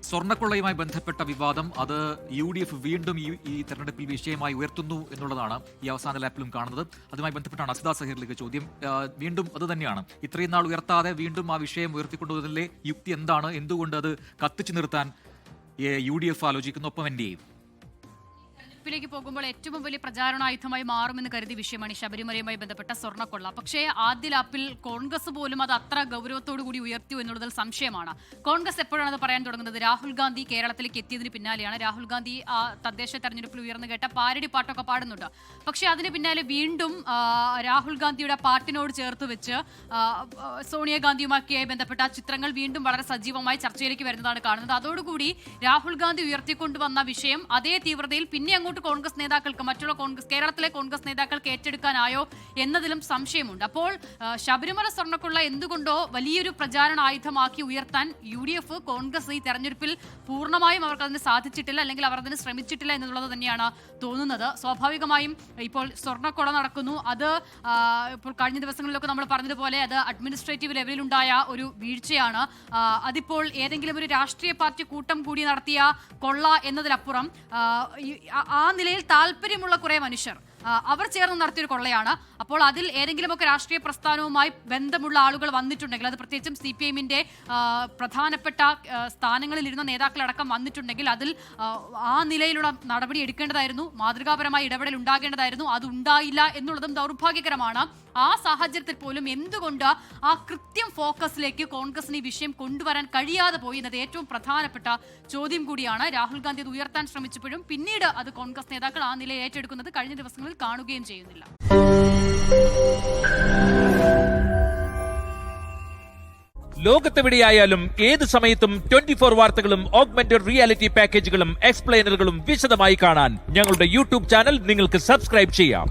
സ്വർണ്ണക്കൊള്ളയുമായി ബന്ധപ്പെട്ട വിവാദം അത് UDF വീണ്ടും ഈ തെരഞ്ഞെടുപ്പിൽ വിഷയമായി ഉയർത്തുന്നു എന്നുള്ളതാണ് ഈ അവസാന ലാപ്പിലും കാണുന്നത്. അതുമായി ബന്ധപ്പെട്ടാണ് അസിത സഹീറിലേക്ക് ചോദ്യം. വീണ്ടും അത് തന്നെയാണ്, ഇത്രയും നാൾ ഉയർത്താതെ വീണ്ടും ആ വിഷയം ഉയർത്തിക്കൊണ്ടുവന്നതിലെ യുക്തി എന്താണ്? എന്തുകൊണ്ട് അത് കത്തിച്ചു നിർത്താൻ UDF ആലോചിക്കുന്നു? ഒപ്പം NDA ിലേക്ക് പോകുമ്പോൾ ഏറ്റവും വലിയ പ്രചാരണായുധമായി മാറുമെന്ന് കരുതിയ വിഷയമാണ് ശബരിമലയുമായി ബന്ധപ്പെട്ട സ്വർണ്ണക്കൊള്ള. പക്ഷേ ആദ്യ ലാപ്പിൽ കോൺഗ്രസ് പോലും അത് അത്ര ഗൗരവത്തോടു കൂടി ഉയർത്തിയോ എന്നുള്ളതിൽ സംശയമാണ്. കോൺഗ്രസ് എപ്പോഴാണ് അത് പറയാൻ തുടങ്ങുന്നത്? രാഹുൽ ഗാന്ധി കേരളത്തിലേക്ക് എത്തിയതിന് പിന്നാലെയാണ്. രാഹുൽ ഗാന്ധി തദ്ദേശ തെരഞ്ഞെടുപ്പിൽ ഉയർന്നു കേട്ട പാരഡി പാട്ടൊക്കെ പാടുന്നുണ്ട്. പക്ഷേ അതിന് പിന്നാലെ വീണ്ടും രാഹുൽ ഗാന്ധിയുടെ പാട്ടിനോട് ചേർത്ത് വെച്ച് സോണിയാഗാന്ധിയുമാക്കിയായി ബന്ധപ്പെട്ട ചിത്രങ്ങൾ വീണ്ടും വളരെ സജീവമായി ചർച്ചയിലേക്ക് വരുന്നതാണ് കാണുന്നത്. അതോടുകൂടി രാഹുൽ ഗാന്ധി ഉയർത്തിക്കൊണ്ടുവന്ന വിഷയം അതേ തീവ്രതയിൽ പിന്നെ അങ്ങോട്ട് കോൺഗ്രസ് നേതാക്കൾക്ക്, മറ്റുള്ള കേരളത്തിലെ കോൺഗ്രസ് നേതാക്കൾക്ക് ഏറ്റെടുക്കാനായോ എന്നതിലും സംശയമുണ്ട്. അപ്പോൾ ശബരിമല സ്വർണ്ണക്കൊള്ള എന്തുകൊണ്ടോ വലിയൊരു പ്രചാരണ ആയുധമാക്കി ഉയർത്താൻ UDF, കോൺഗ്രസ് ഈ തെരഞ്ഞെടുപ്പിൽ പൂർണ്ണമായും അവർക്ക് അതിന് സാധിച്ചിട്ടില്ല, അല്ലെങ്കിൽ അവർ അതിന് ശ്രമിച്ചിട്ടില്ല എന്നുള്ളത് തന്നെയാണ് തോന്നുന്നത്. സ്വാഭാവികമായും ഇപ്പോൾ സ്വർണ്ണക്കൊള്ള നടക്കുന്നു. അത് ഇപ്പോൾ കഴിഞ്ഞ ദിവസങ്ങളിലൊക്കെ നമ്മൾ പറഞ്ഞതുപോലെ അത് അഡ്മിനിസ്ട്രേറ്റീവ് ലെവലിലുണ്ടായ ഒരു വീഴ്ചയാണ്. അതിപ്പോൾ ഏതെങ്കിലും ഒരു രാഷ്ട്രീയ പാർട്ടി കൂട്ടം കൂടി നടത്തിയ കൊള്ള എന്നതിലപ്പുറം ആ നിലയിൽ താല്പര്യമുള്ള കുറെ മനുഷ്യർ അവർ ചേർന്ന് നടത്തിയൊരു കൊള്ളയാണ്. അപ്പോൾ അതിൽ ഏതെങ്കിലുമൊക്കെ രാഷ്ട്രീയ പ്രസ്ഥാനവുമായി ബന്ധമുള്ള ആളുകൾ വന്നിട്ടുണ്ടെങ്കിൽ, അത് പ്രത്യേകിച്ചും CPIMന്റെ പ്രധാനപ്പെട്ട സ്ഥാനങ്ങളിലിരുന്ന നേതാക്കളടക്കം വന്നിട്ടുണ്ടെങ്കിൽ അതിൽ ആ നിലയിലുള്ള നടപടി എടുക്കേണ്ടതായിരുന്നു, മാതൃകാപരമായ ഇടപെടൽ ഉണ്ടാകേണ്ടതായിരുന്നു. അത് ഉണ്ടായില്ല എന്നുള്ളതും ദൗർഭാഗ്യകരമാണ്. ആ സാഹചര്യത്തിൽ പോലും എന്തുകൊണ്ട് ആ കൃത്യം ഫോക്കസിലേക്ക് കോൺഗ്രസിന് ഈ വിഷയം കൊണ്ടുവരാൻ കഴിയാതെ പോയി എന്നത് ഏറ്റവും പ്രധാനപ്പെട്ട ചോദ്യം കൂടിയാണ്. രാഹുൽ ഗാന്ധി അത് ഉയർത്താൻ ശ്രമിച്ചപ്പോഴും പിന്നീട് അത് കോൺഗ്രസ് നേതാക്കൾ ആ നിലയിൽ ഏറ്റെടുക്കുന്നത് കഴിഞ്ഞ ദിവസങ്ങളിൽ കാണുകയും ചെയ്യുന്നില്ല. ലോകത്തെവിടെയായാലും ഏത് സമയത്തും 24 വാർത്തകളും ഓഗ്മെന്റഡ് റിയാലിറ്റി പാക്കേജുകളും എക്സ്പ്ലെയിനറുകളും വിശദമായി കാണാൻ ഞങ്ങളുടെ YouTube ചാനൽ നിങ്ങൾക്ക് സബ്സ്ക്രൈബ് ചെയ്യാം.